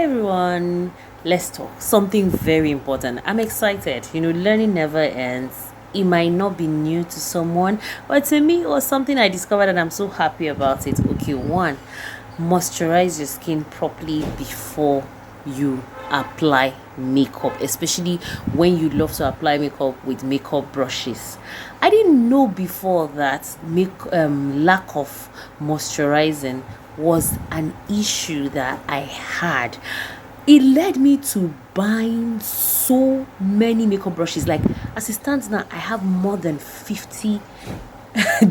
Hi everyone, let's talk something very important. I'm excited. Learning never ends. It might not be new to someone, but to me, it was something I discovered and I'm so happy about it. Okay, one, moisturize your skin properly before you apply makeup, especially when you love to apply makeup with makeup brushes. I didn't know before that lack of moisturizing was an issue that I had. It led me to buying so many makeup brushes. Like, as it stands now, I have more than 50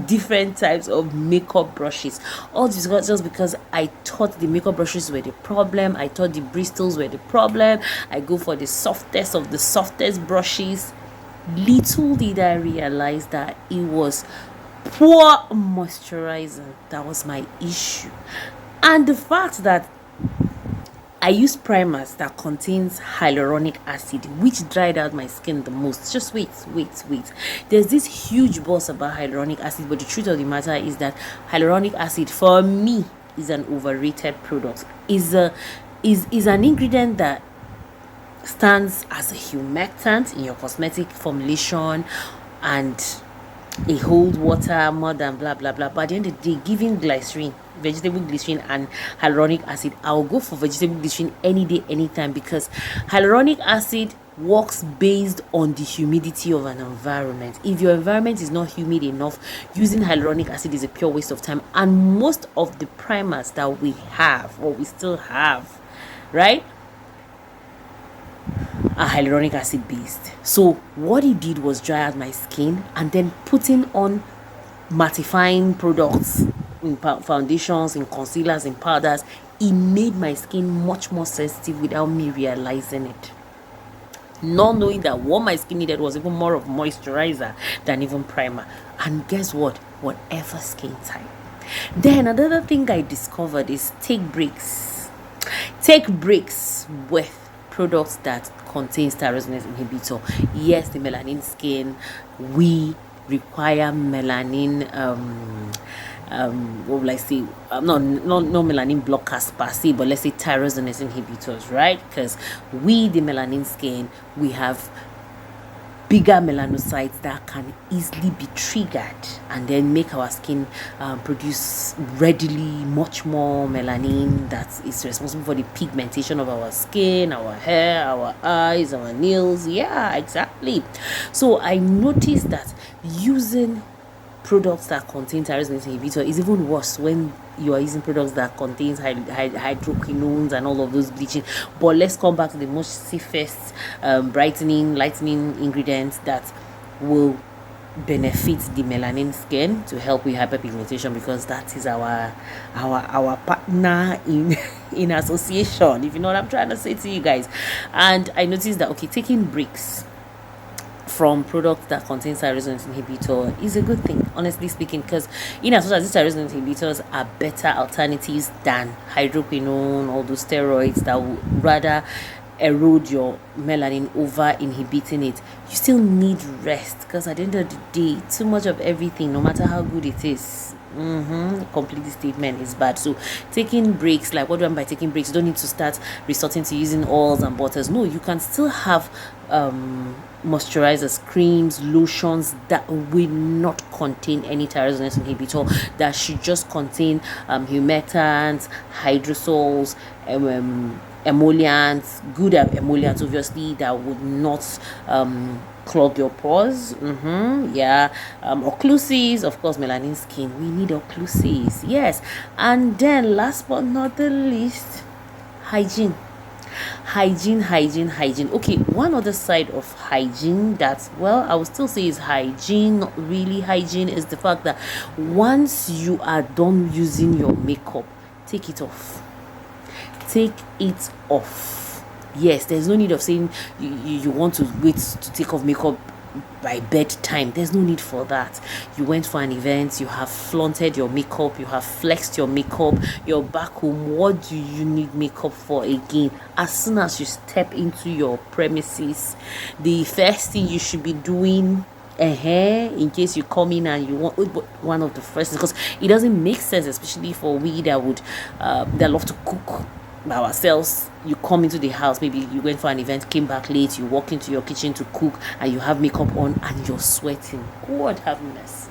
different types of makeup brushes. All this got just because I thought the makeup brushes were the problem. I thought the bristles were the problem. I go for the softest of the softest brushes. Little did I realize that it was poor moisturizer that was my issue. And the fact that I use primers that contains hyaluronic acid, which dried out my skin the most. Just wait. There's this huge buzz about hyaluronic acid, but the truth of the matter is that hyaluronic acid, for me, is an overrated product. Is an ingredient that stands as a humectant in your cosmetic formulation and a hold water more than blah blah blah. But at the end of the day, giving glycerin, vegetable glycerin, and hyaluronic acid, I'll go for vegetable glycerin any day, anytime, because hyaluronic acid works based on the humidity of an environment. If your environment is not humid enough, using hyaluronic acid is a pure waste of time. And most of the primers that we have, or we still have, right, are hyaluronic acid based. So what it did was dry out my skin, and then putting on mattifying products in foundations, in concealers, in powders, it made my skin much more sensitive without me realizing it. Not knowing that what my skin needed was even more of moisturizer than even primer. And guess what? Whatever skin type. Then another thing I discovered is take breaks. Take breaks with products that contains tyrosinase inhibitor. Yes, the melanin skin, we require melanin what will I say? No melanin blockers per se, but let's say tyrosinase inhibitors, right? Because we, the melanin skin, we have bigger melanocytes that can easily be triggered and then make our skin produce readily much more melanin that is responsible for the pigmentation of our skin, our hair, our eyes, our nails. Yeah, exactly. So I noticed that using products that contain tyrosinase inhibitor is even worse when you are using products that contains hydroquinones and all of those bleaching. But let's come back to the most safest brightening, lightening ingredients that will benefit the melanin skin to help with hyperpigmentation, because that is our partner in association, if you know what I'm trying to say to you guys. And I noticed that, okay, taking breaks from products that contain tyrosinase inhibitor is a good thing, honestly speaking, because in as much as these tyrosinase inhibitors are better alternatives than hydroquinone, all those steroids that would rather erode your melanin over inhibiting it, you still need rest, because at the end of the day, too much of everything, no matter how good it is, complete the statement, is bad. So taking breaks, like, what do I mean by taking breaks? You don't need to start resorting to using oils and butters. No, you can still have moisturizers, creams, lotions that will not contain any tyrosinase inhibitor, that should just contain humectants, hydrosols, emollients, good emollients, obviously, that would not clog your pores. Occlusives, of course, melanin skin, we need occlusives, yes. And then last but not the least, hygiene. Okay, one other side of hygiene that, well, I would still say is hygiene, not really hygiene, is the fact that once you are done using your makeup, take it off. Yes, there's no need of saying you want to wait to take off makeup by bedtime. There's no need for that. You went for an event, you have flaunted your makeup, you have flexed your makeup, you're back home. What do you need makeup for again? As soon as you step into your premises, the first thing you should be doing, in case you come in and you want one of the first, because it doesn't make sense, especially for we that love to cook by ourselves. You come into the house, maybe you went for an event, came back late, you walk into your kitchen to cook, and you have makeup on and you're sweating. God have mercy.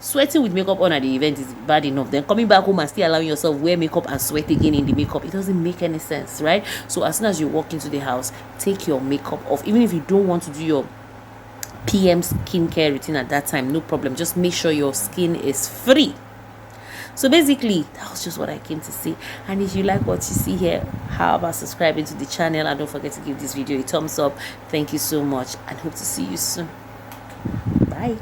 Sweating with makeup on at the event is bad enough. Then coming back home and still allowing yourself wear makeup and sweat again in the makeup, it doesn't make any sense, right? So as soon as you walk into the house, take your makeup off. Even if you don't want to do your PM skincare routine at that time, no problem. Just make sure your skin is free. So basically, that was just what I came to say. And if you like what you see here, how about subscribing to the channel, and don't forget to give this video a thumbs up. Thank you so much, and hope to see you soon. Bye.